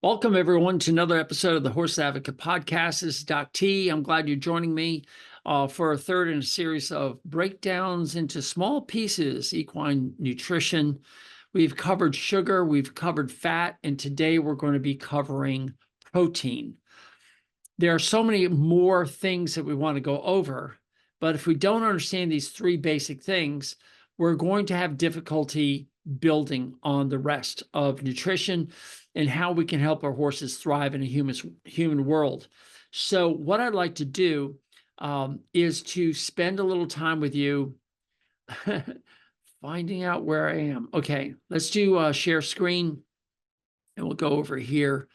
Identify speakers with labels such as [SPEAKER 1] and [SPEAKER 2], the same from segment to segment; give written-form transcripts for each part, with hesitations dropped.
[SPEAKER 1] Welcome, everyone, to another episode of the Horse Advocate Podcast. This is Doc T. I'm glad you're joining me for a third in a series of breakdowns into small pieces, equine nutrition. We've covered sugar, we've covered fat, and today we're going to be covering protein. There are so many more things that we want to go over, but if we don't understand these three basic things, we're going to have difficulty building on the rest of nutrition and how we can help our horses thrive in a human world. So what I'd like to do is to spend a little time with you finding out where I am. Okay, let's do share screen, and we'll go over here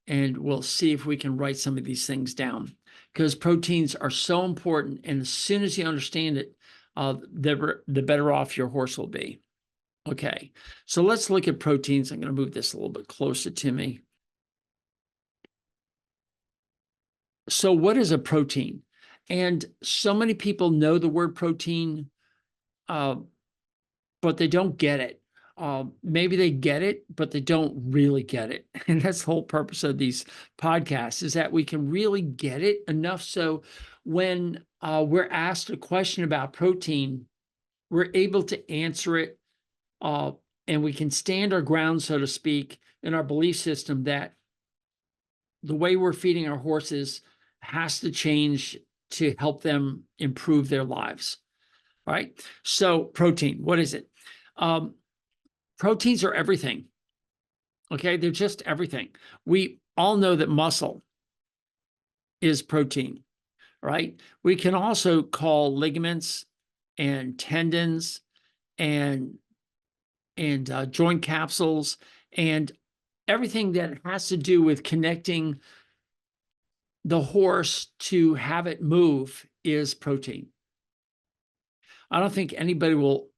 [SPEAKER 1] and we'll see if we can write some of these things down, because proteins are so important, and as soon as you understand it, the better off your horse will be. Okay, so let's look at proteins. I'm going to move this a little bit closer to me. So what is a protein? And so many people know the word protein, but they don't get it. Maybe they get it, but they don't really get it. And that's the whole purpose of these podcasts, is that we can really get it enough so when we're asked a question about protein, we're able to answer it, and we can stand our ground, so to speak, in our belief system that the way we're feeding our horses has to change to help them improve their lives. All right. So protein, what is it? Proteins are everything. Okay. They're just everything. We all know that muscle is protein, right? We can also call ligaments and tendons and joint capsules and everything that has to do with connecting the horse to have it move is protein. I don't think anybody will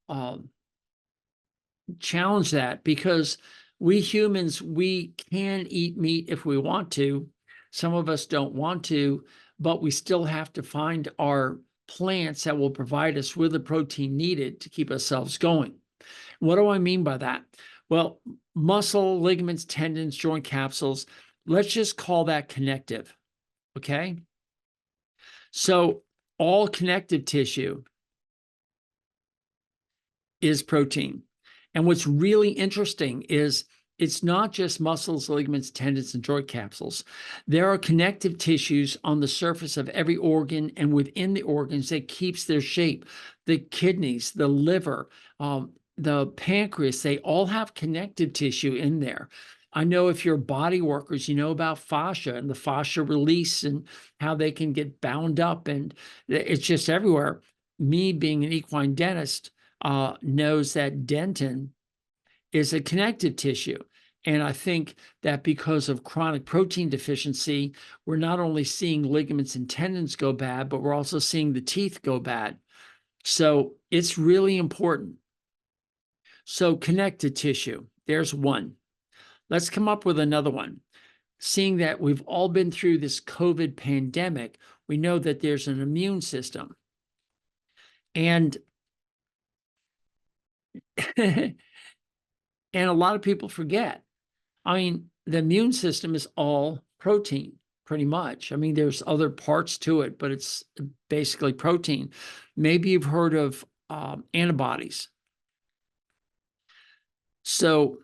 [SPEAKER 1] challenge that, because we humans, we can eat meat if we want to. Some of us don't want to, but we still have to find our plants that will provide us with the protein needed to keep ourselves going. What do I mean by that? Well, muscle, ligaments, tendons, joint capsules, let's just call that connective, okay? So all connective tissue is protein. And what's really interesting is it's not just muscles, ligaments, tendons, and joint capsules. There are connective tissues on the surface of every organ and within the organs that keeps their shape. The kidneys, the liver, the pancreas, they all have connective tissue in there. I know if you're body workers, you know about fascia and the fascia release and how they can get bound up, and it's just everywhere. Me being an equine dentist knows that dentin is a connective tissue. And I think that because of chronic protein deficiency, we're not only seeing ligaments and tendons go bad, but we're also seeing the teeth go bad. So it's really important. So connective tissue, there's one. Let's come up with another one. Seeing that we've all been through this COVID pandemic, we know that there's an immune system. And and a lot of people forget. I mean, the immune system is all protein, pretty much. I mean, there's other parts to it, but it's basically protein. Maybe you've heard of antibodies. So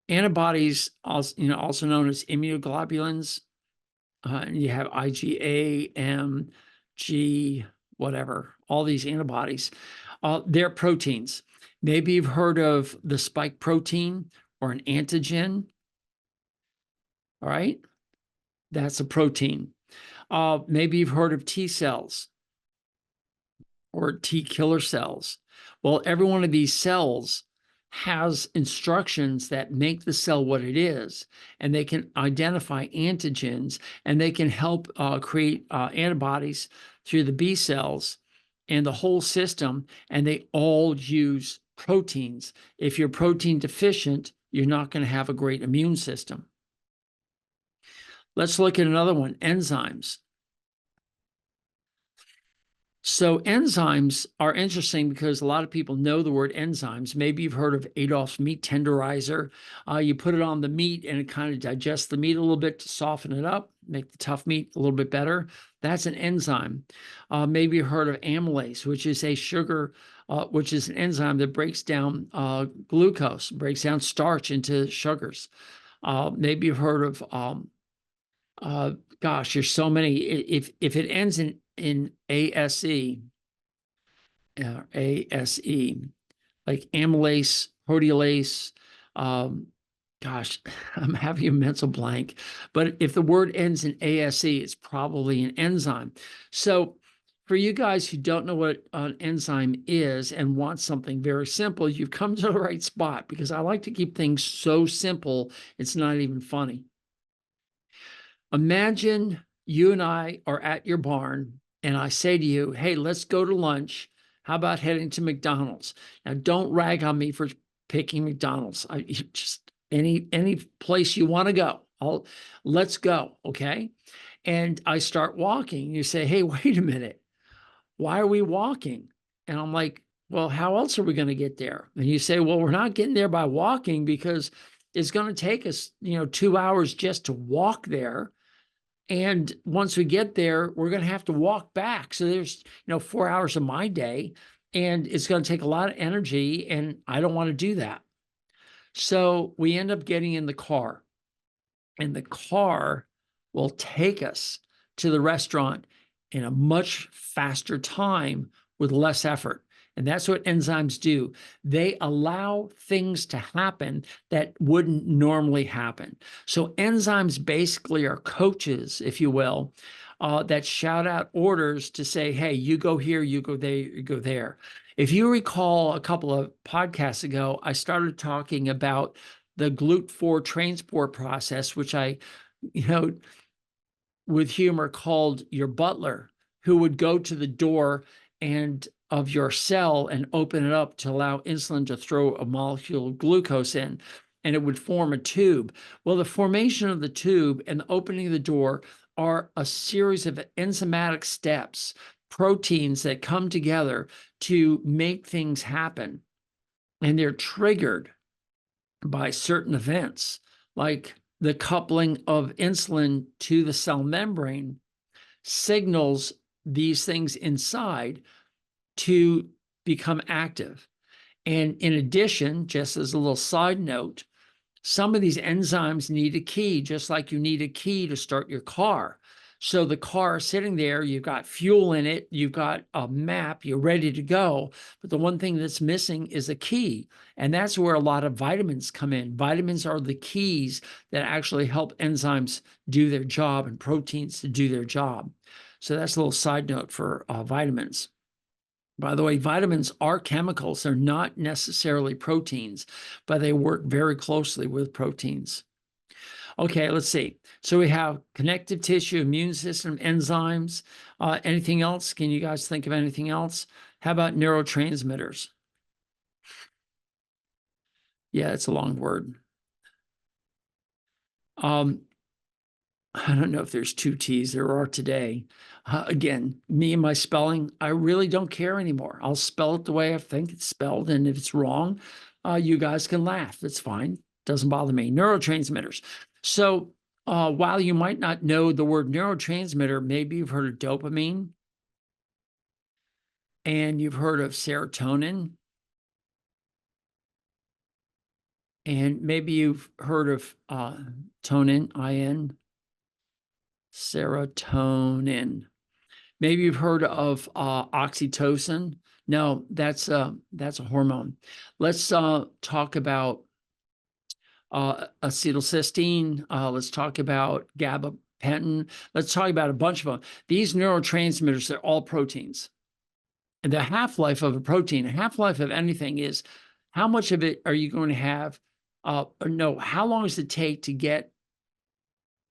[SPEAKER 1] antibodies, also known as immunoglobulins, you have IgA, M, G, whatever, all these antibodies. They're proteins. Maybe you've heard of the spike protein or an antigen. All right, that's a protein. Maybe you've heard of T cells or T killer cells. Well, every one of these cells has instructions that make the cell what it is, and they can identify antigens, and they can help create antibodies through the B cells and the whole system, and they all use proteins. If you're protein deficient, you're not going to have a great immune system. Let's look at another one, enzymes. So enzymes are interesting because a lot of people know the word enzymes. Maybe you've heard of Adolph's meat tenderizer. You put it on the meat and it kind of digests the meat a little bit to soften it up, make the tough meat a little bit better. That's an enzyme. Maybe you've heard of amylase, which is a sugar, which is an enzyme that breaks down glucose, breaks down starch into sugars. Maybe you've heard of gosh, there's so many. If it ends in ASE, ASE, like amylase, proteolase, gosh, I'm having a mental blank. But if the word ends in ASE, it's probably an enzyme. So for you guys who don't know what an enzyme is and want something very simple, you've come to the right spot, because I like to keep things so simple, it's not even funny. Imagine you and I are at your barn and I say to you, hey, let's go to lunch. How about heading to McDonald's? Now, don't rag on me for picking McDonald's. Just any place you want to go. Let's go. Okay. And I start walking. You say, hey, wait a minute. Why are we walking? And I'm like, well, how else are we going to get there? And you say, well, we're not getting there by walking, because it's going to take us, 2 hours just to walk there. And once we get there, we're going to have to walk back. So there's, 4 hours of my day, and it's going to take a lot of energy, and I don't want to do that. So we end up getting in the car, and the car will take us to the restaurant in a much faster time with less effort. And that's what enzymes do. They allow things to happen that wouldn't normally happen. So enzymes basically are coaches, if you will, that shout out orders to say, hey, you go here, you go there, you go there. If you recall a couple of podcasts ago, I started talking about the GLUT4 transport process, which I, with humor called your butler, who would go to the door and of your cell and open it up to allow insulin to throw a molecule of glucose in, and it would form a tube. Well, the formation of the tube and the opening of the door are a series of enzymatic steps, proteins that come together to make things happen. And they're triggered by certain events, like the coupling of insulin to the cell membrane signals these things inside to become active. And in addition, just as a little side note, some of these enzymes need a key, just like you need a key to start your car. So the car sitting there, you've got fuel in it, you've got a map, you're ready to go. But the one thing that's missing is a key. And that's where a lot of vitamins come in. Vitamins are the keys that actually help enzymes do their job and proteins to do their job. So that's a little side note for vitamins. By the way, vitamins are chemicals. They're not necessarily proteins, but they work very closely with proteins. Okay, let's see. So we have connective tissue, immune system, enzymes. Anything else? Can you guys think of anything else? How about neurotransmitters? Yeah, it's a long word. I don't know if there's two T's. There are today. Again, me and my spelling, I really don't care anymore. I'll spell it the way I think it's spelled. And if it's wrong, you guys can laugh. That's fine. Doesn't bother me. Neurotransmitters. So while you might not know the word neurotransmitter, maybe you've heard of dopamine and you've heard of serotonin. And maybe you've heard of tonin, IN, serotonin. Maybe you've heard of oxytocin. No, that's a hormone. Let's talk about acetylcysteine. Let's talk about gabapentin. Let's talk about a bunch of them. These neurotransmitters, they're all proteins. And the half-life of a protein, a half-life of anything is how much of it are you going to have? How long does it take to get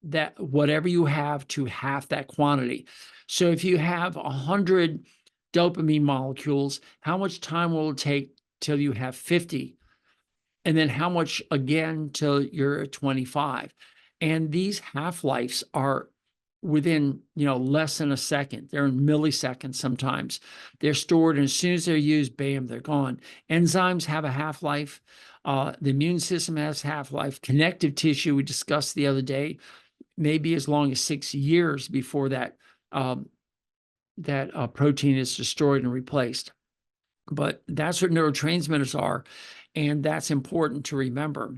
[SPEAKER 1] that whatever you have to half that quantity? So if you have 100 dopamine molecules, how much time will it take till you have 50? And then how much again till you're at 25? And these half-lives are within, less than a second. They're in milliseconds sometimes. They're stored, and as soon as they're used, bam, they're gone. Enzymes have a half-life. The immune system has half-life. Connective tissue, we discussed the other day, maybe as long as 6 years before that protein is destroyed and replaced. But that's what neurotransmitters are, and that's important to remember.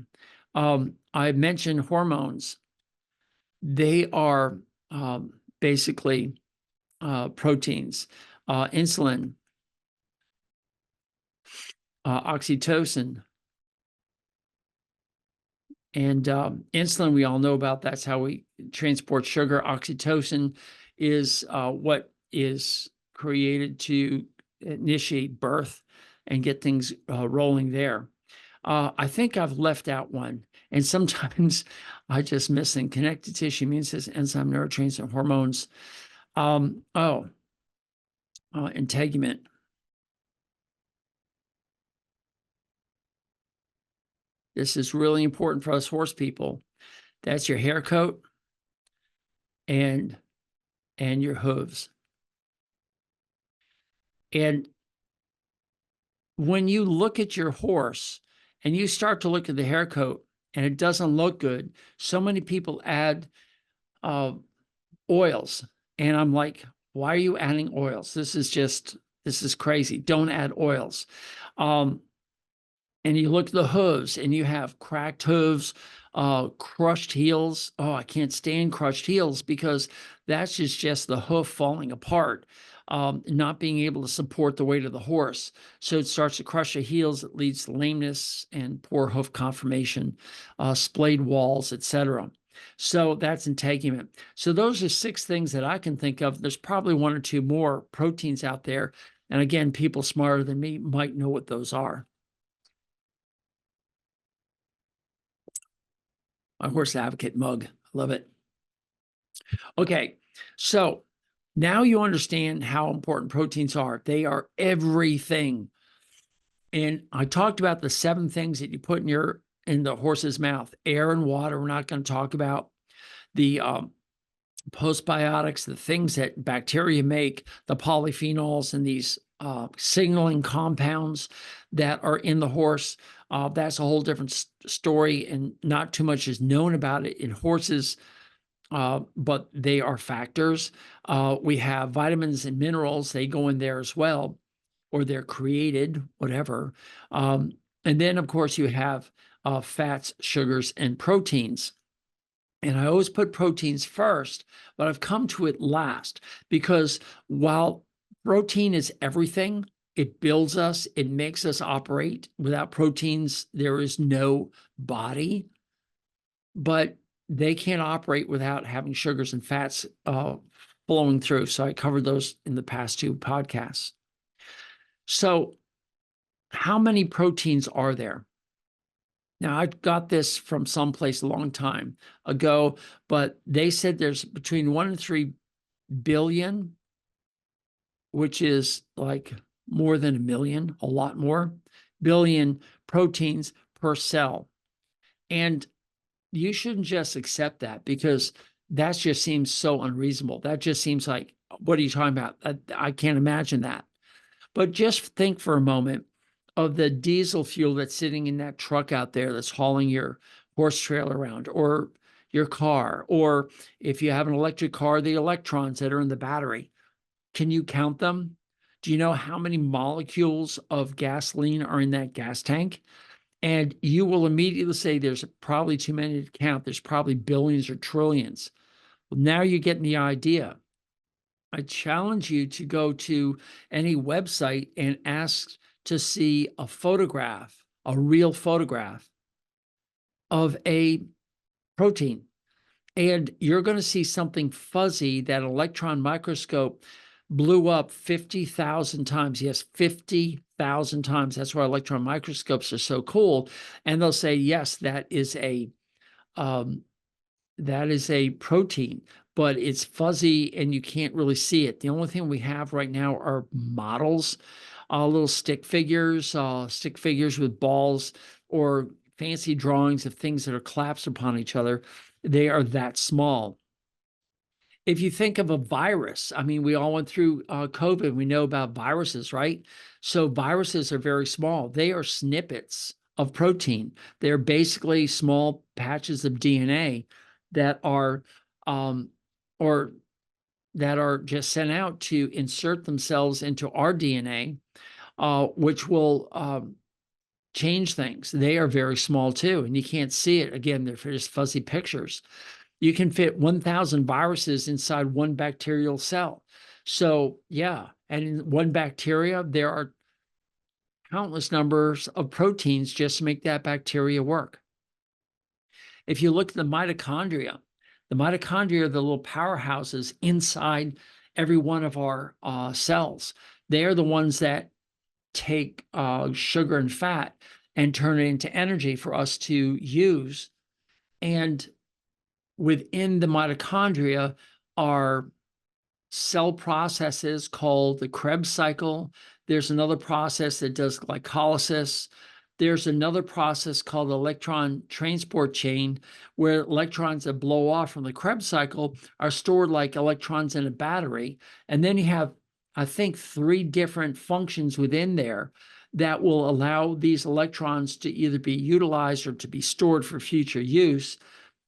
[SPEAKER 1] I mentioned hormones. They are basically proteins, insulin, oxytocin, and insulin, we all know about. That's how we transport sugar. Oxytocin is what is created to initiate birth and get things rolling there. I think I've left out one, and sometimes I just miss them. Connective tissue, immune system, enzyme, neurotransmitter, hormones. Integument. This is really important for us horse people. That's your hair coat and your hooves. And when you look at your horse and you start to look at the hair coat and it doesn't look good, so many people add oils. And I'm like, why are you adding oils? This is crazy. Don't add oils. And you look at the hooves and you have cracked hooves, crushed heels. Oh, I can't stand crushed heels because that's just the hoof falling apart, not being able to support the weight of the horse. So it starts to crush the heels. It leads to lameness and poor hoof conformation, splayed walls, etc. So that's integument. So those are 6 things that I can think of. There's probably 1 or 2 more proteins out there. And again, people smarter than me might know what those are. My horse advocate mug. Love it. Okay, so now you understand how important proteins are. They are everything. And I talked about the 7 things that you put in the horse's mouth. Air and water, we're not going to talk about. The postbiotics, the things that bacteria make, the polyphenols and these signaling compounds that are in the horse. That's a whole different story, and not too much is known about it in horses, but they are factors. We have vitamins and minerals. They go in there as well, or they're created, whatever. And then, of course, you have fats, sugars, and proteins. And I always put proteins first, but I've come to it last because while protein is everything, it builds us, it makes us operate. Without proteins, there is no body, but they can't operate without having sugars and fats flowing through. So I covered those in the past 2 podcasts. So how many proteins are there? Now, I got this from someplace a long time ago, but they said there's between 1 and 3 billion, which is like more than a million, a lot more, billion proteins per cell. And you shouldn't just accept that because that just seems so unreasonable. That just seems like, what are you talking about? I can't imagine that. But just think for a moment of the diesel fuel that's sitting in that truck out there that's hauling your horse trailer around, or your car, or if you have an electric car, the electrons that are in the battery. Can you count them? Do you know how many molecules of gasoline are in that gas tank? And you will immediately say there's probably too many to count. There's probably billions or trillions. Well, now you're getting the idea. I challenge you to go to any website and ask to see a photograph, a real photograph of a protein. And you're going to see something fuzzy that electron microscope blew up 50,000 times. Yes, 50,000 times. That's why electron microscopes are so cool. And they'll say, yes, that is a protein, but it's fuzzy and you can't really see it. The only thing we have right now are models, little stick figures with balls, or fancy drawings of things that are collapsed upon each other. They are that small. If you think of a virus, I mean, we all went through COVID. We know about viruses, right? So viruses are very small. They are snippets of protein. They're basically small patches of DNA that are, or that are just sent out to insert themselves into our DNA, which will change things. They are very small too, and you can't see it. Again, they're just fuzzy pictures. You can fit 1,000 viruses inside one bacterial cell. So, yeah, and in one bacteria, there are countless numbers of proteins just to make that bacteria work. If you look at the mitochondria are the little powerhouses inside every one of our cells. They are the ones that take sugar and fat and turn it into energy for us to use. And within the mitochondria are cell processes called the Krebs cycle. There's another process that does glycolysis. There's another process called the electron transport chain, where electrons that blow off from the Krebs cycle are stored like electrons in a battery. And then you have, I think, 3 different functions within there that will allow these electrons to either be utilized or to be stored for future use.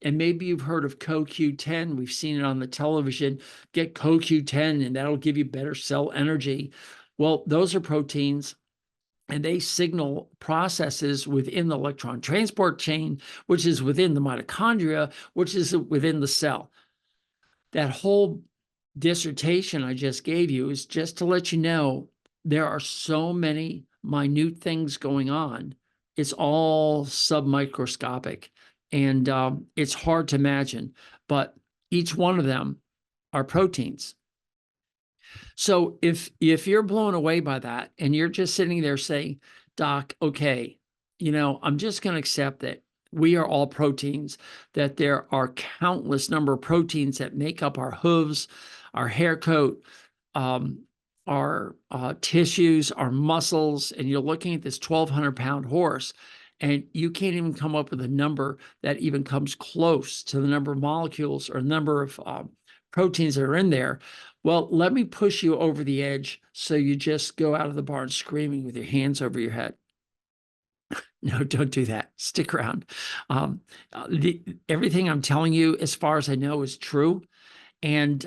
[SPEAKER 1] And maybe you've heard of CoQ10. We've seen it on the television. Get CoQ10 and that'll give you better cell energy. Well, those are proteins, and they signal processes within the electron transport chain, which is within the mitochondria, which is within the cell. That whole dissertation I just gave you is just to let you know there are so many minute things going on. It's all submicroscopic, and it's hard to imagine, but each one of them are proteins. So if you're blown away by that and you're just sitting there saying, Doc, okay, I'm just going to accept that we are all proteins, that there are countless number of proteins that make up our hooves, our hair coat, our tissues, our muscles, and you're looking at this 1,200-pound horse, and you can't even come up with a number that even comes close to the number of molecules or number of proteins that are in there. Well, let me push you over the edge so you just go out of the barn screaming with your hands over your head. No, don't do that. Stick around. Everything I'm telling you, as far as I know, is true. And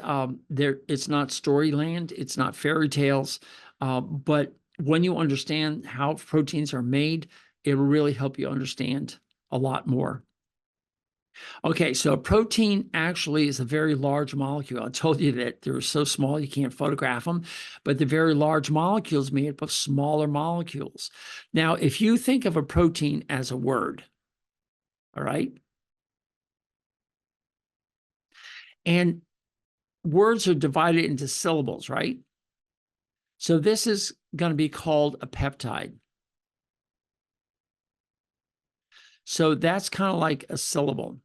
[SPEAKER 1] it's not storyland. It's not fairy tales. But when you understand how proteins are made, it will really help you understand a lot more. Okay, so a protein actually is a very large molecule. I told you that they're so small you can't photograph them, but the very large molecules made up of smaller molecules. Now, if you think of a protein as a word, all right, and words are divided into syllables, right? So this is going to be called a peptide. So that's kind of like a syllable.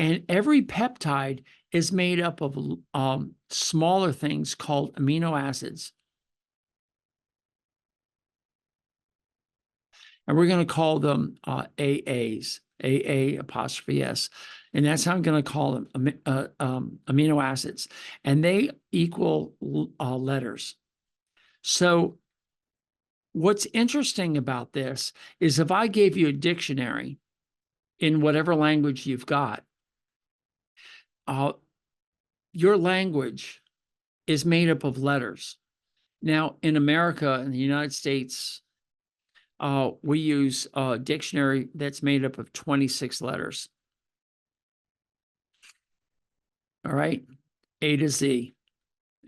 [SPEAKER 1] And every peptide is made up of smaller things called amino acids. And we're going to call them AAs, AA apostrophe S. And that's how I'm going to call them, amino acids. And they equal letters. So what's interesting about this is if I gave you a dictionary in whatever language you've got, your language is made up of letters. Now, in America, in the United States, we use a dictionary that's made up of 26 letters. All right, A to Z,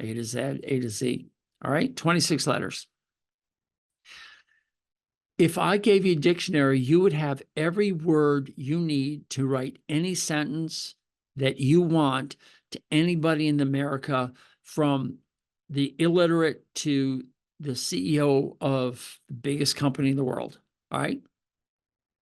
[SPEAKER 1] A to Z, A to Z. All right, 26 letters. If I gave you a dictionary, you would have every word you need to write any sentence that you want to anybody in America, from the illiterate to the CEO of the biggest company in the world. All right.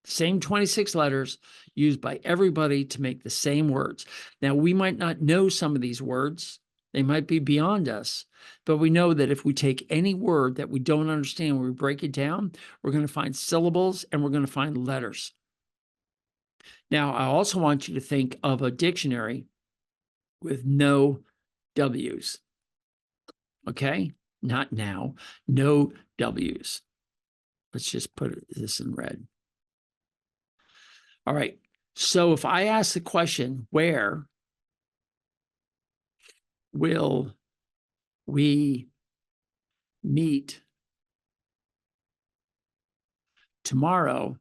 [SPEAKER 1] Same 26 letters used by everybody to make the same words. Now, we might not know some of these words. They might be beyond us, but we know that if we take any word that we don't understand, we break it down, we're going to find syllables and we're going to find letters. Now, I also want you to think of a dictionary with no W's. Okay? Not now, no W's. Let's just put this in red. All right. So if I ask the question, where will we meet tomorrow?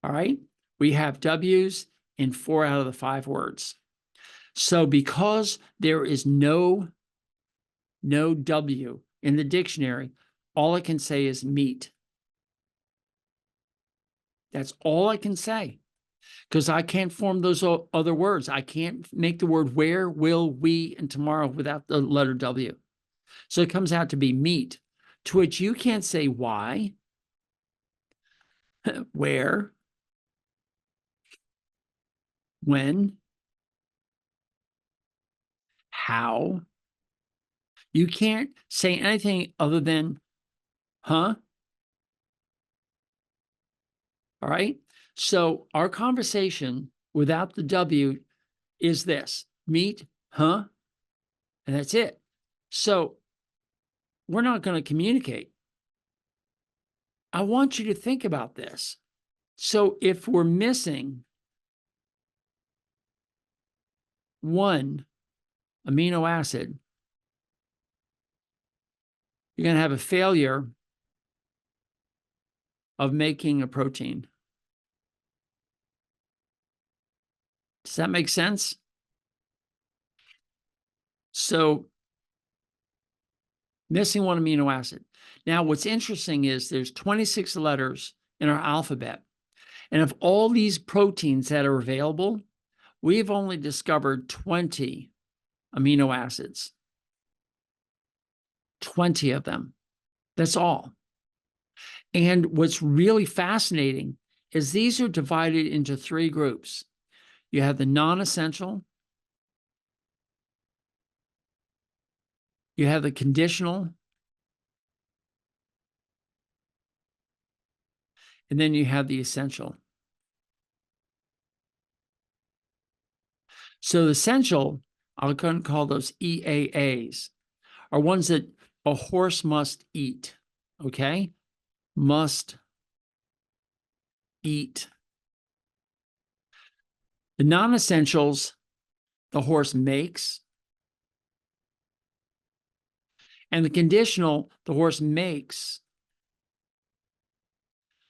[SPEAKER 1] All right. We have W's in 4 out of the 5 words. So because there is no W in the dictionary, all I can say is meet. That's all I can say, because I can't form those other words. I can't make the word where, will, we, and tomorrow without the letter W. So it comes out to be meet, to which you can't say why, where, when, how. You can't say anything other than, huh? All right. So our conversation without the W is this: meet, huh? And that's it. So we're not going to communicate. I want you to think about this. So if we're missing one amino acid, you're going to have a failure of making a protein. Does that make sense? So missing one amino acid. Now, what's interesting is there's 26 letters in our alphabet. And of all these proteins that are available, we've only discovered 20 amino acids. 20 of them. That's all. And what's really fascinating is these are divided into 3 groups. You have the non-essential, you have the conditional, and then you have the essential. So the essential, I'm going to call those EAAs, are ones that a horse must eat, okay? Must eat. The non-essentials, the horse makes. And the conditional, the horse makes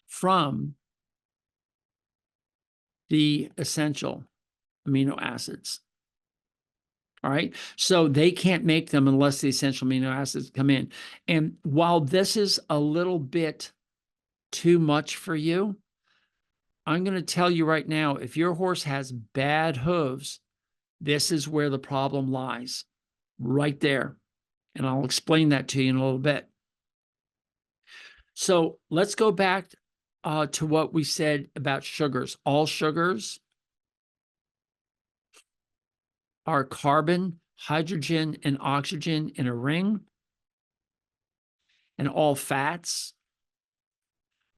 [SPEAKER 1] from the essential amino acids. All right. So they can't make them unless the essential amino acids come in. And while this is a little bit too much for you, I'm going to tell you right now, if your horse has bad hooves, this is where the problem lies, right there. And I'll explain that to you in a little bit. So let's go back to what we said about sugars. All sugars are carbon, hydrogen, and oxygen in a ring. And all fats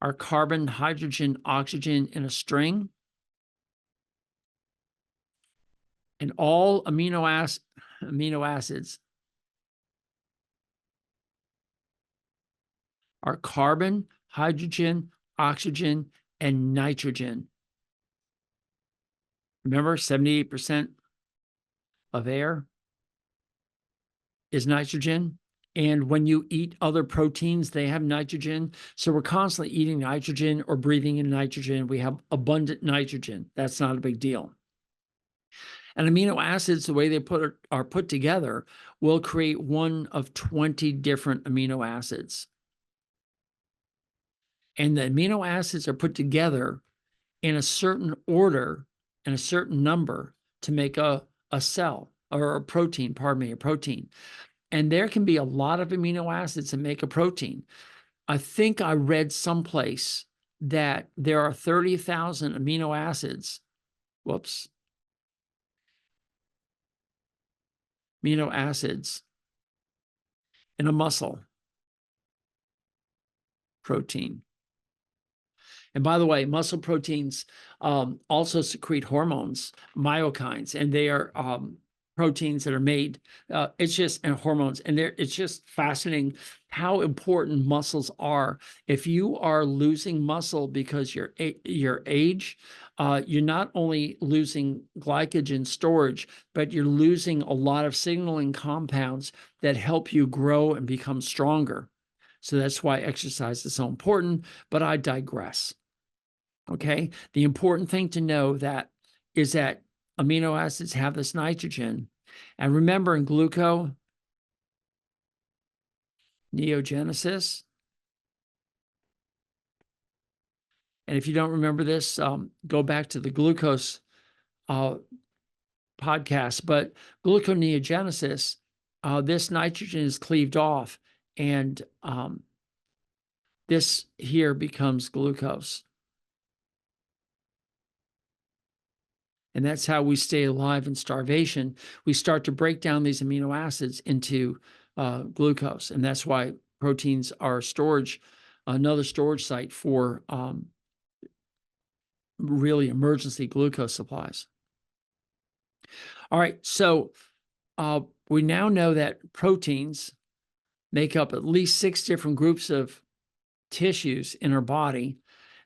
[SPEAKER 1] are carbon, hydrogen, oxygen in a string. And all amino acids are carbon, hydrogen, oxygen, and nitrogen. Remember, 78% of air is nitrogen. And when you eat other proteins, they have nitrogen. So we're constantly eating nitrogen or breathing in nitrogen. We have abundant nitrogen. That's not a big deal. And amino acids, the way they are put together, will create one of 20 different amino acids. And the amino acids are put together in a certain order and a certain number to make a cell or a protein, a protein. And there can be a lot of amino acids that make a protein. I think I read someplace that there are 30,000 amino acids. Amino acids in a muscle protein. And by the way, muscle proteins also secrete hormones, myokines, and they are proteins that are made. And hormones, and it's just fascinating how important muscles are. If you are losing muscle because your age, you're not only losing glycogen storage, but you're losing a lot of signaling compounds that help you grow and become stronger. So that's why exercise is so important, but I digress. Okay. The important thing to know is that amino acids have this nitrogen. And remember, in gluconeogenesis, and if you don't remember this, go back to the glucose podcast. But gluconeogenesis, this nitrogen is cleaved off, and this here becomes glucose. And that's how we stay alive in starvation. We start to break down these amino acids into glucose. And that's why proteins are another storage site for really emergency glucose supplies. All right, so we now know that proteins make up at least 6 different groups of tissues in our body,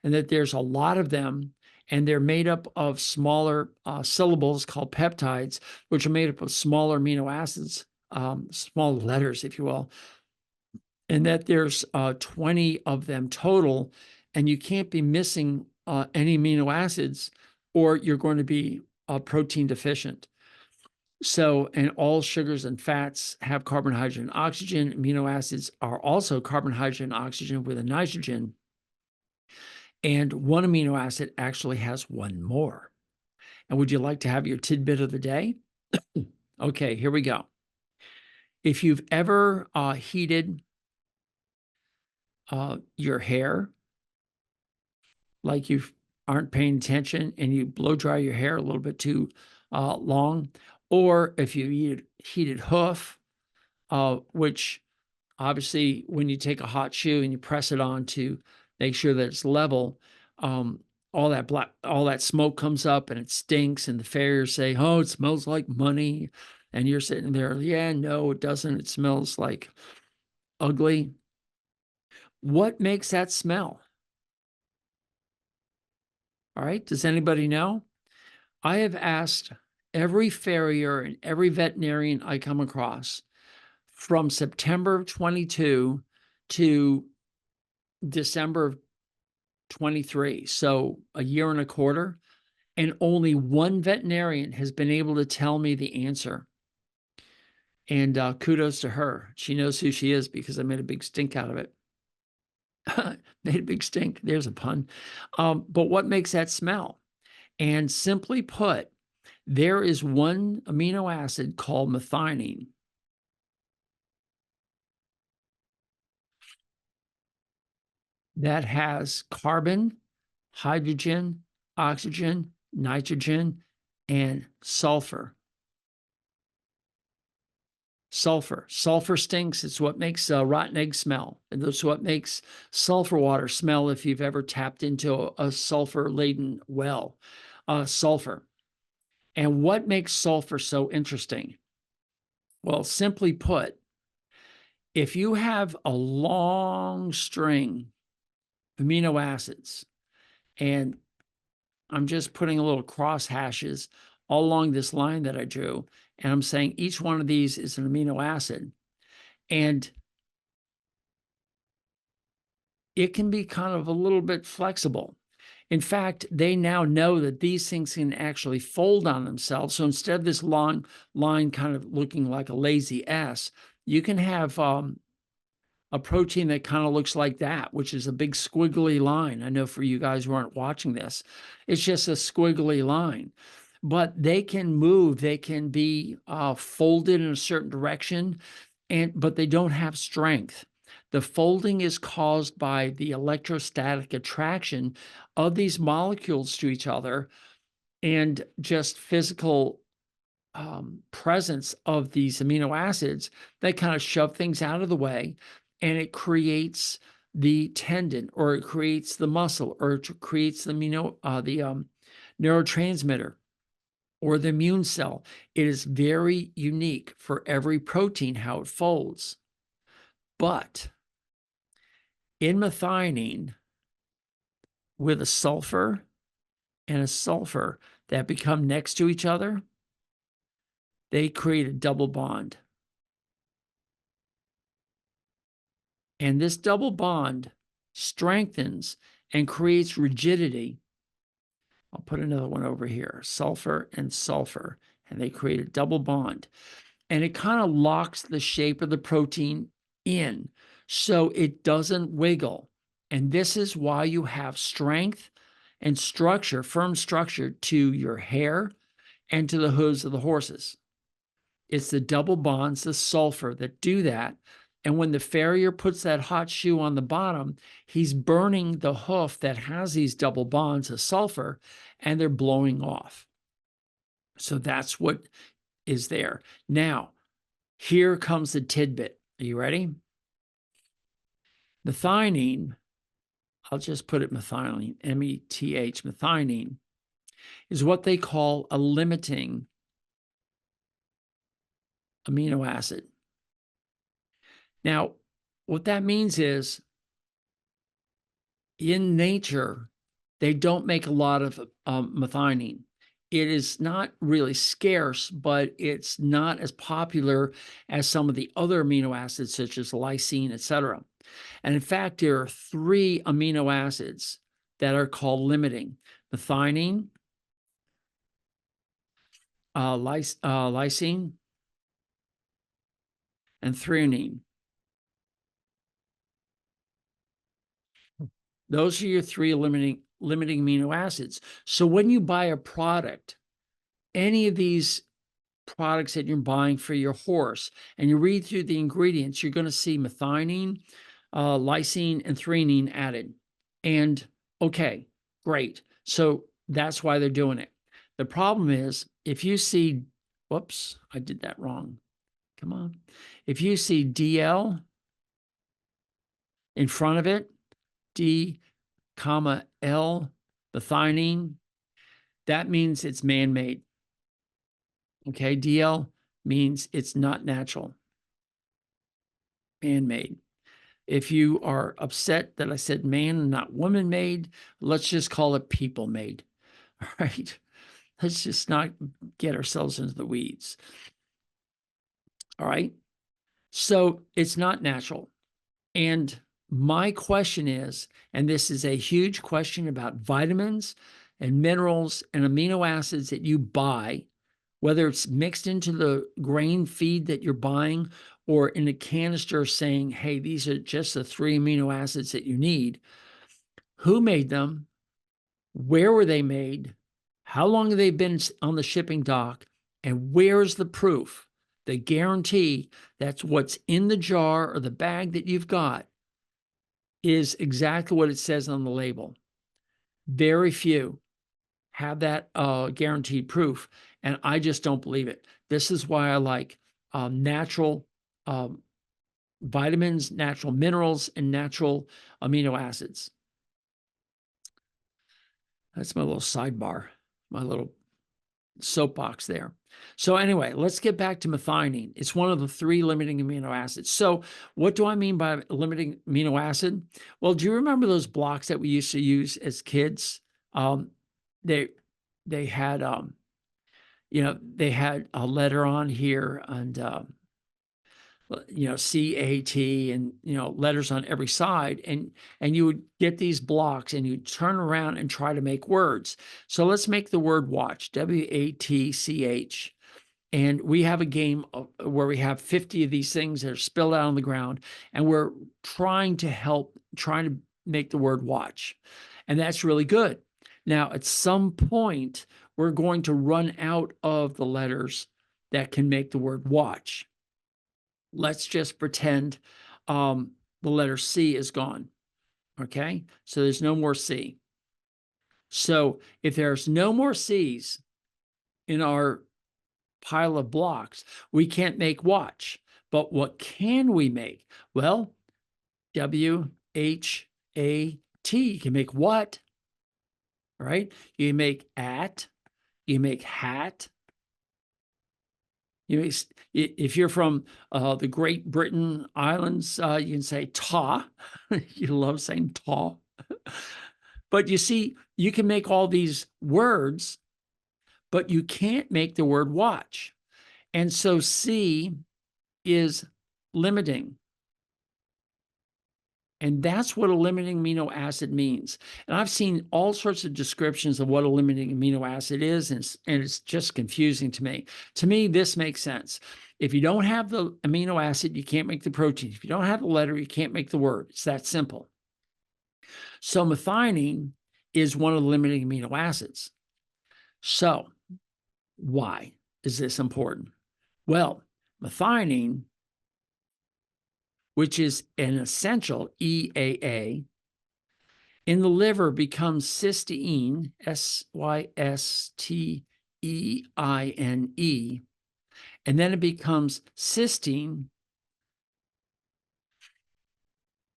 [SPEAKER 1] and that there's a lot of them, and they're made up of smaller syllables called peptides, which are made up of smaller amino acids, small letters, if you will, and that there's 20 of them total, and you can't be missing any amino acids, or you're going to be protein deficient. So, and all sugars and fats have carbon, hydrogen, oxygen. Amino acids are also carbon, hydrogen, oxygen with a nitrogen. And one amino acid actually has one more. And would you like to have your tidbit of the day? Okay, here we go. If you've ever heated your hair, like you aren't paying attention and you blow dry your hair a little bit too long, or if you heated hoof, which obviously when you take a hot shoe and you press it on to make sure that it's level, all that smoke comes up and it stinks, and the farriers say, "Oh, it smells like money," and you're sitting there, "Yeah, no, it doesn't. It smells like ugly." What makes that smell? All right, does anybody know? I have asked every farrier and every veterinarian I come across from September of 22 to December of 23, so a year and a quarter, and only one veterinarian has been able to tell me the answer. And kudos to her. She knows who she is because I made a big stink out of it. Made a big stink. There's a pun. But what makes that smell? And simply put, there is one amino acid called methionine that has carbon, hydrogen, oxygen, nitrogen, and sulfur. Sulfur stinks. It's what makes rotten egg smell. And that's what makes sulfur water smell if you've ever tapped into a sulfur-laden well. Sulfur. And what makes sulfur so interesting? Well, simply put, if you have a long string of amino acids, and I'm just putting a little cross hashes all along this line that I drew, and I'm saying each one of these is an amino acid. And it can be kind of a little bit flexible. In fact, they now know that these things can actually fold on themselves. So instead of this long line kind of looking like a lazy S, you can have a protein that kind of looks like that, which is a big squiggly line. I know for you guys who aren't watching this, it's just a squiggly line. But they can move, they can be folded in a certain direction, but they don't have strength. The folding is caused by the electrostatic attraction of these molecules to each other, and just physical presence of these amino acids that kind of shove things out of the way, and it creates the tendon, or it creates the muscle, or it creates the neurotransmitter, or the immune cell. It is very unique for every protein how it folds. But in methionine, with a sulfur and a sulfur that become next to each other, they create a double bond. And this double bond strengthens and creates rigidity. I'll put another one over here, sulfur and sulfur, and they create a double bond. And it kind of locks the shape of the protein in so it doesn't wiggle. And this is why you have strength and structure, firm structure to your hair and to the hooves of the horses. It's the double bonds, the sulfur, that do that. And when the farrier puts that hot shoe on the bottom, he's burning the hoof that has these double bonds of sulfur, and they're blowing off. So that's what is there. Now, here comes the tidbit. Are you ready? Methionine, I'll just put it methionine, M-E-T-H, methionine, is what they call a limiting amino acid. Now, what that means is, in nature, they don't make a lot of methionine. It is not really scarce, but it's not as popular as some of the other amino acids, such as lysine, etc. And in fact, there are 3 amino acids that are called limiting: methionine, lysine, and threonine. Those are your 3 limiting amino acids. So when you buy a product, any of these products that you're buying for your horse, and you read through the ingredients, you're going to see methionine, lysine, and threonine added. And okay, great. So that's why they're doing it. The problem is, if you see, whoops, I did that wrong. Come on. If you see DL in front of it, D, comma, L, methionine, that means it's man-made. Okay, DL means it's not natural, man-made. If you are upset that I said man and not woman-made, let's just call it people-made. All right, let's just not get ourselves into the weeds. All right, so it's not natural. And my question is, and this is a huge question about vitamins and minerals and amino acids that you buy, whether it's mixed into the grain feed that you're buying or in a canister saying, hey, these are just the 3 amino acids that you need. Who made them? Where were they made? How long have they been on the shipping dock? And where's the proof, the guarantee that's what's in the jar or the bag that you've got is exactly what it says on the label? Very few have that guaranteed proof, and I just don't believe it. This is why I like natural vitamins, natural minerals, and natural amino acids. That's my little sidebar, my little soapbox there. So anyway, let's get back to methionine. It's one of the 3 limiting amino acids. So what do I mean by limiting amino acid? Well, do you remember those blocks that we used to use as kids? They had they had a letter on here, and CAT, and letters on every side, and you would get these blocks and you'd turn around and try to make words. So let's make the word watch, WATCH. And we have a game where we have 50 of these things that are spilled out on the ground, and we're trying to make the word watch. And that's really good. Now, at some point, we're going to run out of the letters that can make the word watch. Let's just pretend the letter C is gone. Okay, so there's no more C. So if there's no more C's in our pile of blocks, we can't make watch. But what can we make? Well, WATCH. H-A-T. You can make what, right? You make at, you make hat. You make, if you're from the Great Britain Islands, you can say ta. You love saying ta. But you see, you can make all these words, but you can't make the word watch. And so C is limiting. And that's what a limiting amino acid means. And I've seen all sorts of descriptions of what a limiting amino acid is, and it's just confusing to me. To me, this makes sense. If you don't have the amino acid, you can't make the protein. If you don't have the letter, you can't make the word. It's that simple. So methionine is one of the limiting amino acids. So why is this important? Well, methionine, which is an essential EAA, in the liver becomes cysteine, S-Y-S-T-E-I-N-E, and then it becomes cysteine.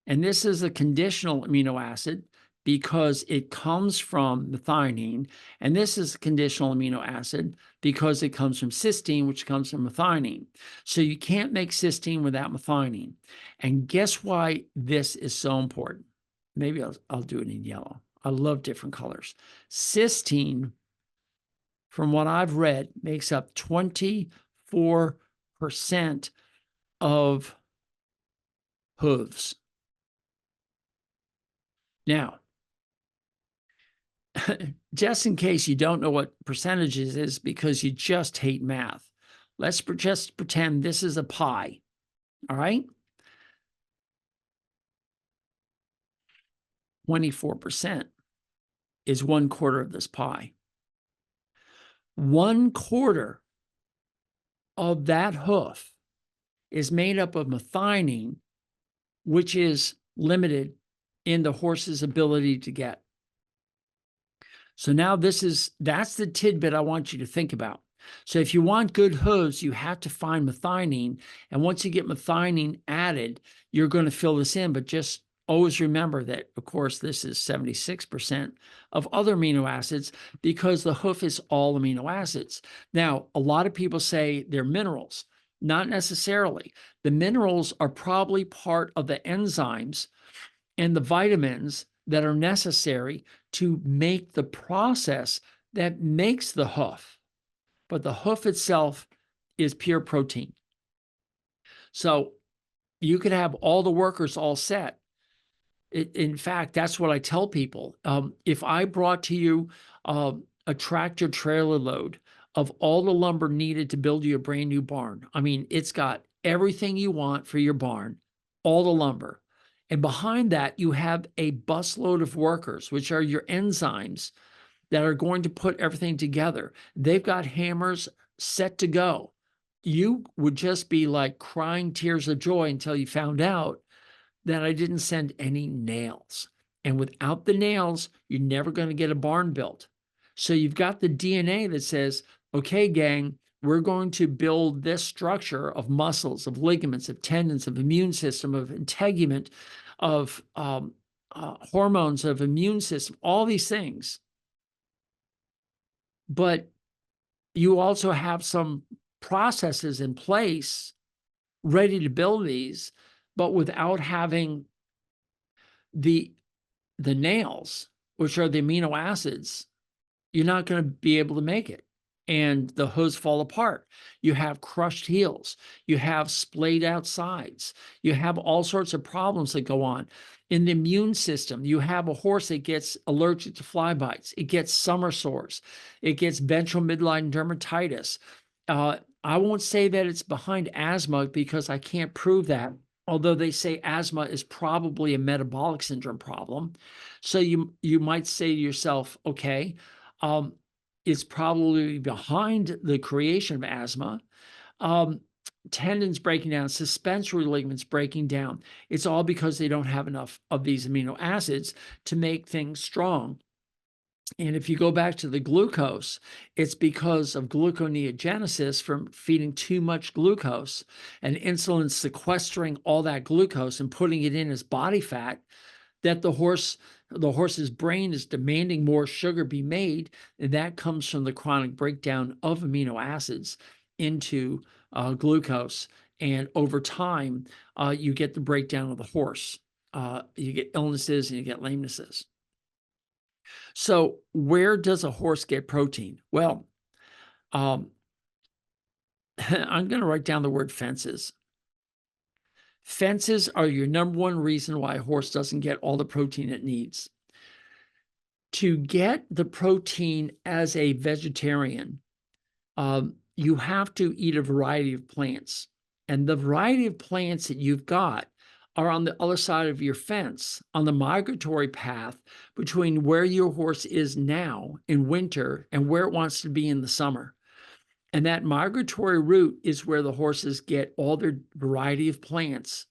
[SPEAKER 1] And this is a conditional amino acid because it comes from methionine. And this is a conditional amino acid because it comes from cysteine, which comes from methionine. So you can't make cysteine without methionine. And guess why this is so important? Maybe I'll do it in yellow. I love different colors. Cysteine, from what I've read, makes up 24% of hooves. Now, just in case you don't know what percentages is because you just hate math, let's just pretend this is a pie, all right? 24% is 1/4 of this pie. 1/4 of that hoof is made up of methionine, which is limited in the horse's ability to get. So now that's the tidbit I want you to think about. So if you want good hooves, you have to find methionine. And once you get methionine added, you're going to fill this in. But just always remember that, of course, this is 76% of other amino acids because the hoof is all amino acids. Now, a lot of people say they're minerals. Not necessarily. The minerals are probably part of the enzymes and the vitamins that are necessary to make the process that makes the hoof. But the hoof itself is pure protein. So you could have all the workers all set. In fact, that's what I tell people. If I brought to you a tractor trailer load of all the lumber needed to build you a brand new barn, I mean, it's got everything you want for your barn, all the lumber. And behind that, you have a busload of workers, which are your enzymes that are going to put everything together. They've got hammers set to go. You would just be like crying tears of joy until you found out that I didn't send any nails. And without the nails, you're never going to get a barn built. So you've got the DNA that says, okay, gang, we're going to build this structure of muscles, of ligaments, of tendons, of immune system, of integument, of hormones, of immune system, all these things. But you also have some processes in place ready to build these, but without having the nails, which are the amino acids, you're not going to be able to make it. And the hooves fall apart. You have crushed heels. You have splayed out sides. You have all sorts of problems that go on. In the immune system, you have a horse that gets allergic to fly bites. It gets summer sores. It gets ventral midline dermatitis. I won't say that it's behind asthma because I can't prove that, although they say asthma is probably a metabolic syndrome problem. So you might say to yourself, okay, it's probably behind the creation of asthma. Tendons breaking down, suspensory ligaments breaking down. It's all because they don't have enough of these amino acids to make things strong. And if you go back to the glucose, it's because of gluconeogenesis from feeding too much glucose and insulin sequestering all that glucose and putting it in as body fat that the horse's brain is demanding more sugar be made, and that comes from the chronic breakdown of amino acids into glucose. And over time, you get the breakdown of the horse. You get illnesses and you get lamenesses. So where does a horse get protein? Well, I'm going to write down the word fences. Fences are your number one reason why a horse doesn't get all the protein it needs. To get the protein as a vegetarian, you have to eat a variety of plants. And the variety of plants that you've got are on the other side of your fence, on the migratory path between where your horse is now in winter and where it wants to be in the summer. And that migratory route is where the horses get all their variety of plants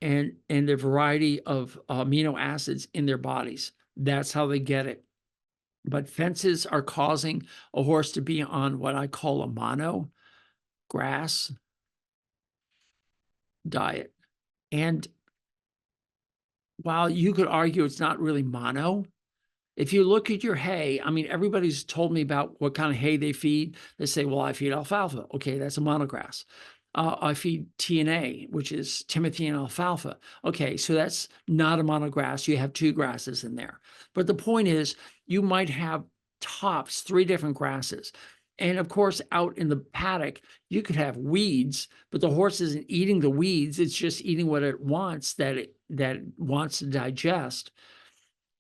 [SPEAKER 1] and the variety of amino acids in their bodies. That's how they get it. But fences are causing a horse to be on what I call a mono grass diet. And while you could argue it's not really mono, if you look at your hay, I mean, everybody's told me about what kind of hay they feed. They say, well, I feed alfalfa. Okay, that's a monograss. I feed TNA, which is Timothy and alfalfa. Okay, so that's not a monograss. You have two grasses in there. But the point is, you might have tops, 3 different grasses. And of course, out in the paddock, you could have weeds, but the horse isn't eating the weeds. It's just eating what it wants that it wants to digest.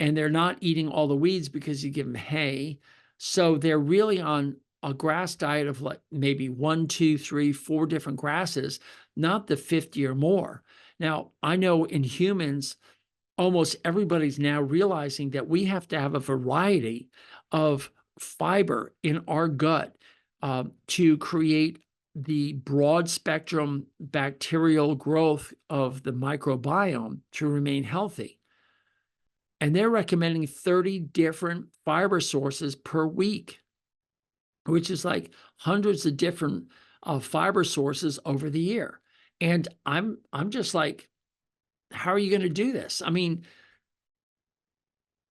[SPEAKER 1] And they're not eating all the weeds because you give them hay. So they're really on a grass diet of like maybe 1, 2, 3, 4 different grasses, not the 50 or more. Now, I know in humans, almost everybody's now realizing that we have to have a variety of fiber in our gut to create the broad spectrum bacterial growth of the microbiome to remain healthy. And they're recommending 30 different fiber sources per week, which is like hundreds of different fiber sources over the year. And I'm just like, how are you going to do this? I mean,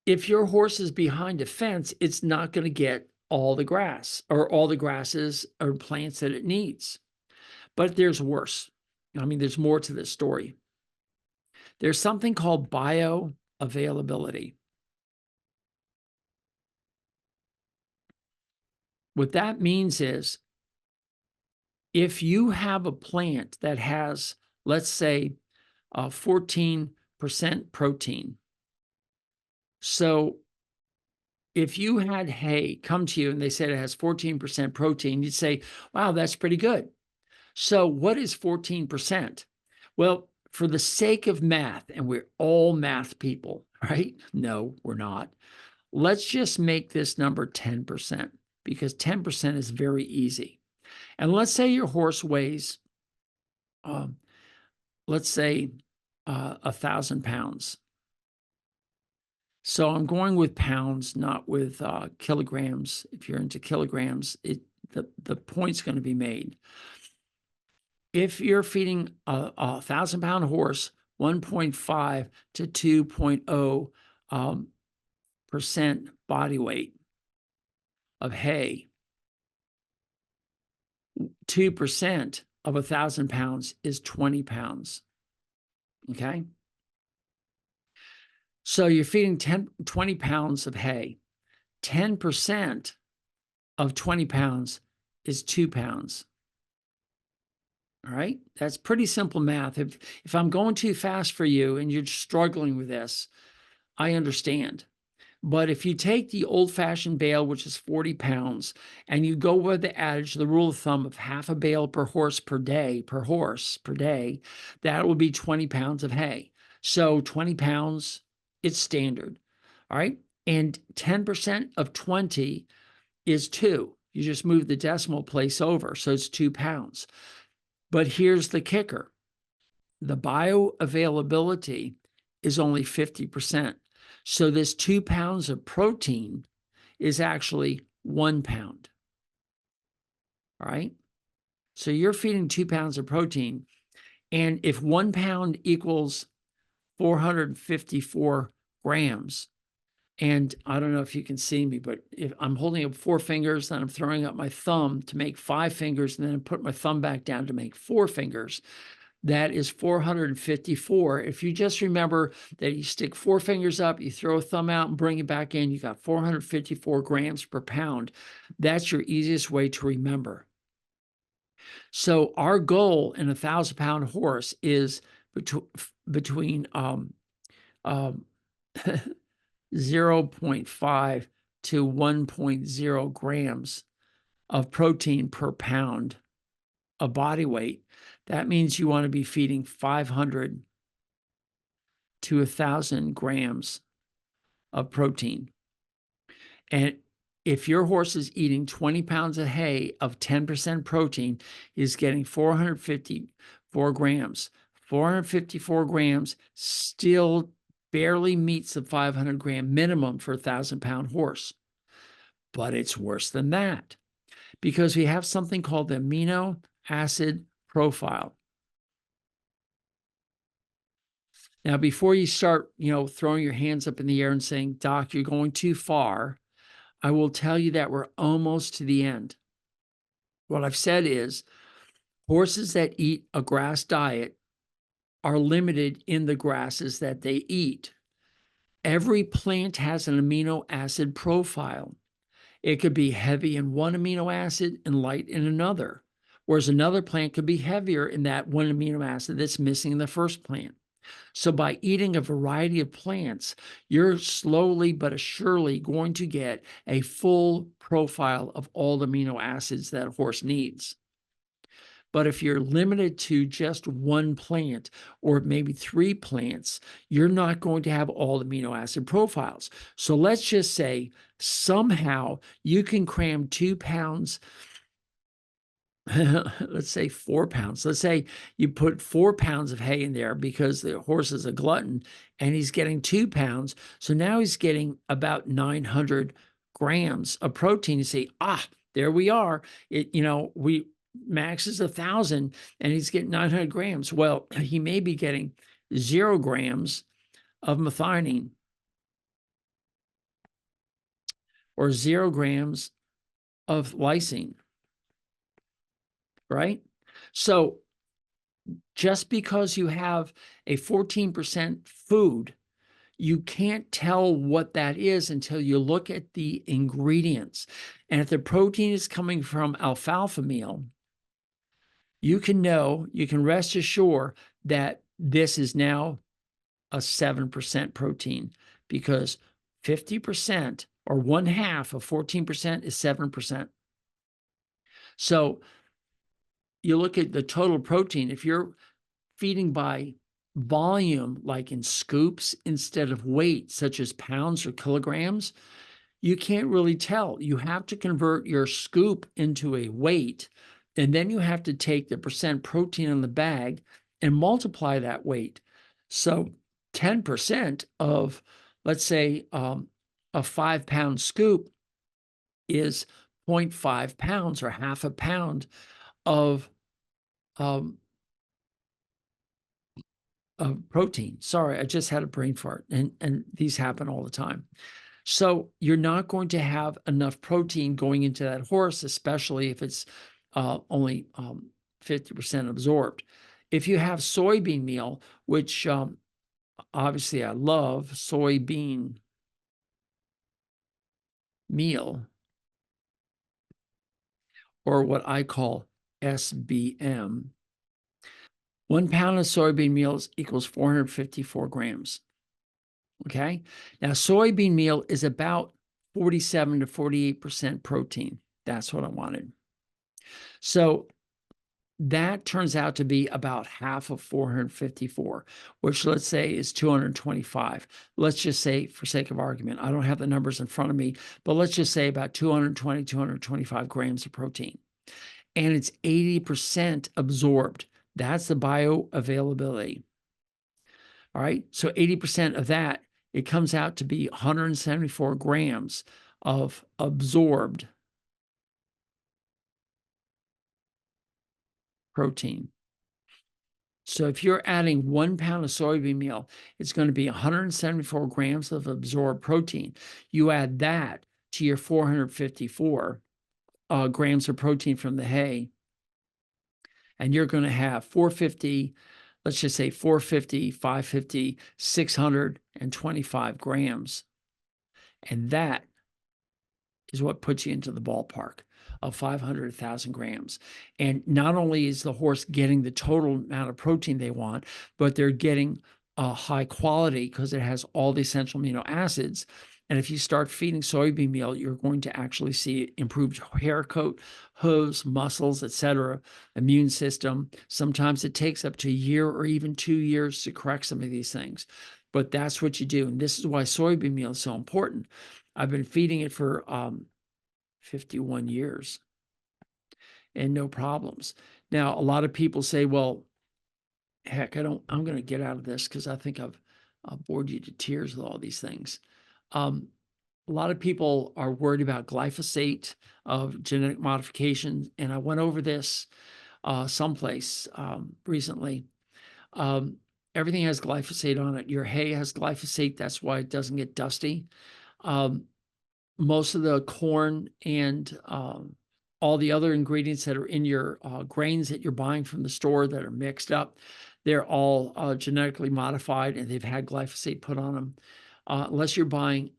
[SPEAKER 1] if your horse is behind a fence, it's not going to get all the grass or all the grasses or plants that it needs. But there's worse. I mean, there's more to this story. There's something called bioavailability. What that means is if you have a plant that has, let's say, 14% protein. So if you had hay come to you and they said it has 14% protein, you'd say, wow, that's pretty good. So what is 14%? Well, for the sake of math, and we're all math people, right? No, we're not. Let's just make this number 10% because 10% is very easy. And let's say your horse weighs, let's say, 1,000 pounds. So I'm going with pounds, not with kilograms. If you're into kilograms, the point's going to be made. If you're feeding a 1,000-pound horse 1.5 to 2.0 percent body weight of hay, 2% of 1,000 pounds is 20 pounds. Okay. So you're feeding 20 pounds of hay. 10% of 20 pounds is 2 pounds. All right. That's pretty simple math. If I'm going too fast for you and you're struggling with this, I understand. But if you take the old-fashioned bale, which is 40 pounds, and you go with the adage, the rule of thumb of half a bale per horse per day, that will be 20 pounds of hay. So 20 pounds, it's standard. All right. And 10% of 20 is 2. You just move the decimal place over. So it's 2 pounds. But here's the kicker. The bioavailability is only 50%. So this 2 pounds of protein is actually 1 pound. All right. So you're feeding 2 pounds of protein. And if 1 pound equals 454 grams, and I don't know if you can see me, but if I'm holding up 4 fingers, then I'm throwing up my thumb to make 5 fingers, and then I put my thumb back down to make 4 fingers. That is 454. If you just remember that you stick 4 fingers up, you throw a thumb out and bring it back in, you got 454 grams per pound. That's your easiest way to remember. So our goal in a 1,000-pound horse is between 0.5 to 1.0 grams of protein per pound of body weight. That means you want to be feeding 500 to 1,000 grams of protein. And if your horse is eating 20 pounds of hay of 10% protein, is getting 454 grams. 454 grams still barely meets the 500-gram minimum for a 1,000-pound horse. But it's worse than that because we have something called the amino acid profile. Now, before you start, throwing your hands up in the air and saying, Doc, you're going too far, I will tell you that we're almost to the end. What I've said is horses that eat a grass diet are limited in the grasses that they eat. Every plant has an amino acid profile. It could be heavy in one amino acid and light in another, whereas another plant could be heavier in that one amino acid that's missing in the first plant. So by eating a variety of plants, you're slowly but surely going to get a full profile of all the amino acids that a horse needs. But if you're limited to just one plant or maybe 3 plants, you're not going to have all the amino acid profiles. So let's just say somehow you can cram 2 pounds let's say 4 pounds. Let's say you put 4 pounds of hay in there because the horse is a glutton and he's getting 2 pounds. So now he's getting about 900 grams of protein. You say, there we are. We max is 1,000 and he's getting 900 grams. Well, he may be getting 0 grams of methionine or 0 grams of lysine. Right? So just because you have a 14% food, you can't tell what that is until you look at the ingredients. And if the protein is coming from alfalfa meal, you can rest assured that this is now a 7% protein because 50% or 1/2 of 14% is 7%. So you look at the total protein, if you're feeding by volume, like in scoops instead of weight, such as pounds or kilograms, you can't really tell. You have to convert your scoop into a weight, and then you have to take the percent protein in the bag and multiply that weight. So 10% of, let's say, a 5-pound scoop is 0.5 pounds or 1/2 pound of protein. Sorry, I just had a brain fart, and these happen all the time. So you're not going to have enough protein going into that horse, especially if it's only 50% absorbed. If you have soybean meal, which obviously I love soybean meal, or what I call SBM, 1 pound of soybean meal equals 454 grams. Okay. Now, soybean meal is about 47 to 48% protein. That's what I wanted. So that turns out to be about half of 454, which let's say is 225. Let's just say, for sake of argument, I don't have the numbers in front of me, but let's just say about 220, 225 grams of protein. And it's 80% absorbed. That's the bioavailability. All right. So 80% of that, it comes out to be 174 grams of absorbed protein. So if you're adding 1 pound of soybean meal, it's going to be 174 grams of absorbed protein. You add that to your 454 grams of protein from the hay, and you're going to have 450, let's just say 450, 550, 625 grams. And that is what puts you into the ballpark of 500,000 grams. And not only is the horse getting the total amount of protein they want, but they're getting a high quality because it has all the essential amino acids. And if you start feeding soybean meal, you're going to actually see improved hair coat, hooves, muscles, etc., immune system. Sometimes it takes up to a year or even 2 years to correct some of these things. But that's what you do. And this is why soybean meal is so important. I've been feeding it for 51 years and no problems. Now, a lot of people say, well, heck, I'm going to get out of this because I think I've bored you to tears with all these things. A lot of people are worried about glyphosate of genetic modification. And I went over this someplace recently. Everything has glyphosate on it. Your hay has glyphosate. That's why it doesn't get dusty. Most of the corn and all the other ingredients that are in your grains that you're buying from the store that are mixed up, they're all genetically modified and they've had glyphosate put on them. Unless you're buying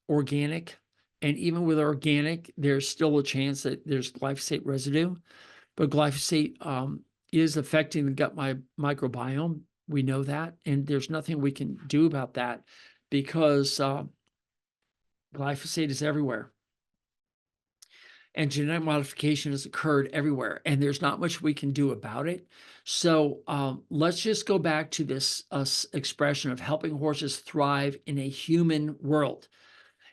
[SPEAKER 1] organic, and even with organic, there's still a chance that there's glyphosate residue. But glyphosate is affecting the gut microbiome. We know that, and there's nothing we can do about that because glyphosate is everywhere. And genetic modification has occurred everywhere, and there's not much we can do about it. So let's just go back to this expression of helping horses thrive in a human world.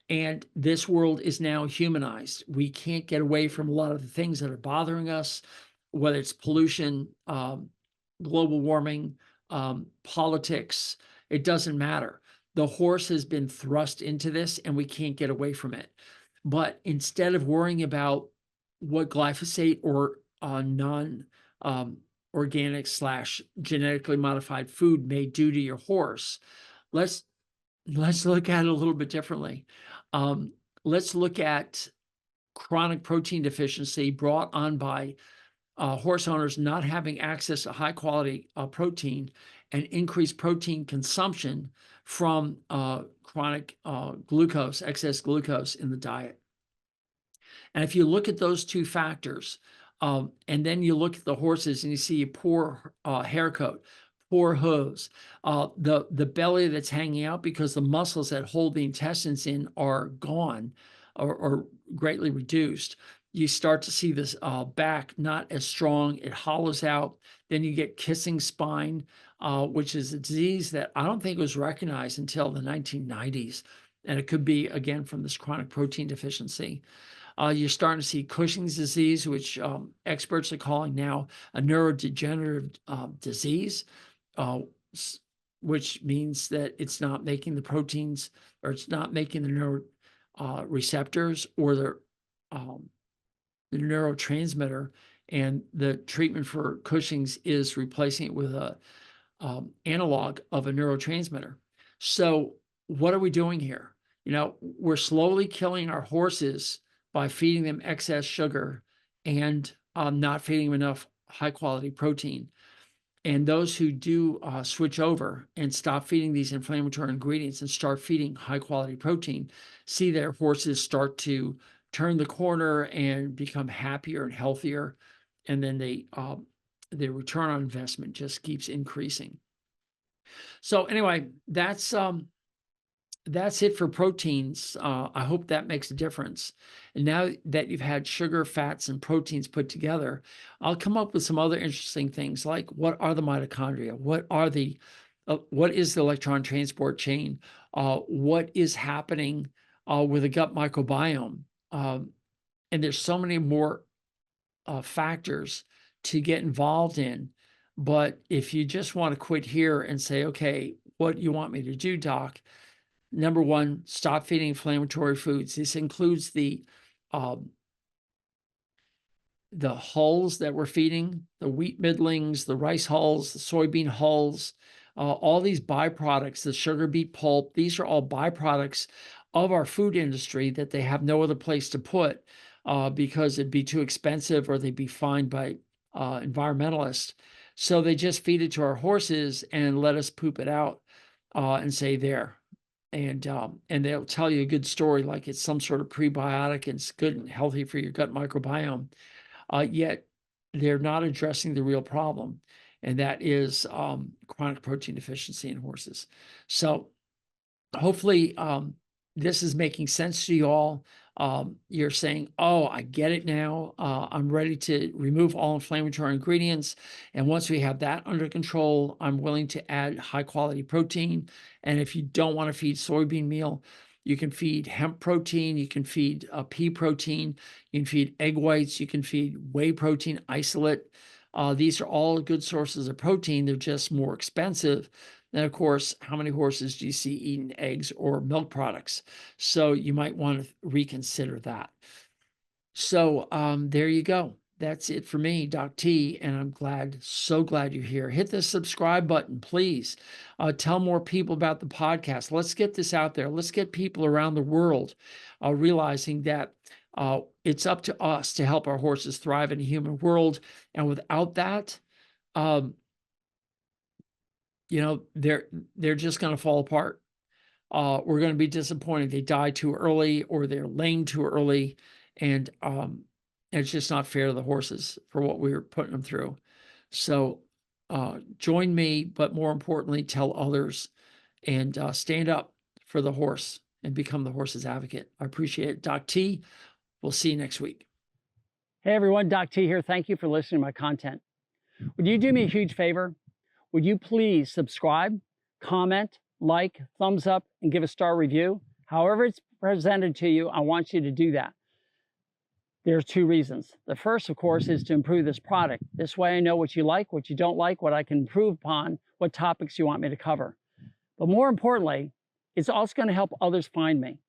[SPEAKER 1] And this world is now humanized. We can't get away from a lot of the things that are bothering us, whether it's pollution, global warming, politics, it doesn't matter. The horse has been thrust into this and we can't get away from it. But instead of worrying about what glyphosate or non-organic / genetically modified food may do to your horse, let's look at it a little bit differently. Let's look at chronic protein deficiency brought on by horse owners not having access to high quality protein and increased protein consumption from chronic glucose, excess glucose in the diet. And if you look at those two factors, and then you look at the horses and you see a poor hair coat, poor hooves, the belly that's hanging out because the muscles that hold the intestines in are gone or greatly reduced. You start to see this back not as strong, it hollows out. Then you get kissing spine, which is a disease that I don't think was recognized until the 1990s. And it could be, again, from this chronic protein deficiency. You're starting to see Cushing's disease, which experts are calling now a neurodegenerative disease, which means that it's not making the proteins or it's not making the receptors or the neurotransmitter. And the treatment for Cushing's is replacing it with a analog of a neurotransmitter. So what are we doing here? We're slowly killing our horses by feeding them excess sugar and not feeding them enough high quality protein. And those who do switch over and stop feeding these inflammatory ingredients and start feeding high quality protein, see their horses start to turn the corner and become happier and healthier. And then the return on investment just keeps increasing. So anyway, that's it for proteins. I hope that makes a difference. And now that you've had sugar, fats, and proteins put together, I'll come up with some other interesting things like what are the mitochondria? What is the electron transport chain? What is happening with the gut microbiome? And there's so many more factors to get involved in. But if you just want to quit here and say, okay, what do you want me to do, Doc? Number one, stop feeding inflammatory foods. This includes the hulls that we're feeding, the wheat middlings, the rice hulls, the soybean hulls, all these byproducts, the sugar beet pulp, these are all byproducts of our food industry that they have no other place to put because it'd be too expensive or they'd be fined by environmentalists. So they just feed it to our horses and let us poop it out and say there. And they'll tell you a good story like it's some sort of prebiotic and it's good and healthy for your gut microbiome. Yet they're not addressing the real problem, and that is chronic protein deficiency in horses. So hopefully this is making sense to you all. You're saying, oh, I get it now. I'm ready to remove all inflammatory ingredients. And once we have that under control, I'm willing to add high quality protein. And if you don't want to feed soybean meal, you can feed hemp protein, you can feed pea protein, you can feed egg whites, you can feed whey protein isolate. These are all good sources of protein. They're just more expensive. And of course, how many horses do you see eating eggs or milk products? So you might want to reconsider that. So there you go. That's it for me, Doc T, and I'm glad, so glad you're here. Hit the subscribe button, please. Tell more people about the podcast. Let's get this out there. Let's get people around the world realizing that it's up to us to help our horses thrive in a human world. And without that, they're just going to fall apart. We're going to be disappointed. They die too early or they're lame too early. And it's just not fair to the horses for what we're putting them through. So join me, but more importantly, tell others and stand up for the horse and become the horse's advocate. I appreciate it. Doc T, we'll see you next week.
[SPEAKER 2] Hey everyone, Doc T here. Thank you for listening to my content. Would you do me a huge favor? Would you please subscribe, comment, like, thumbs up, and give a star review? However it's presented to you, I want you to do that. There's two reasons. The first, of course, is to improve this product. This way I know what you like, what you don't like, what I can improve upon, what topics you want me to cover. But more importantly, it's also going to help others find me.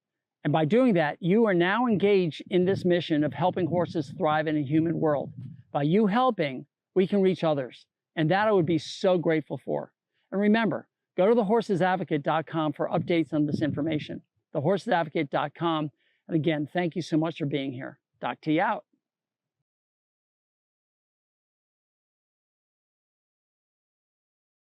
[SPEAKER 2] And by doing that, you are now engaged in this mission of helping horses thrive in a human world. By you helping, we can reach others. And that I would be so grateful for. And remember, go to thehorsesadvocate.com for updates on this information. Thehorsesadvocate.com. And again, thank you so much for being here. Doc T out.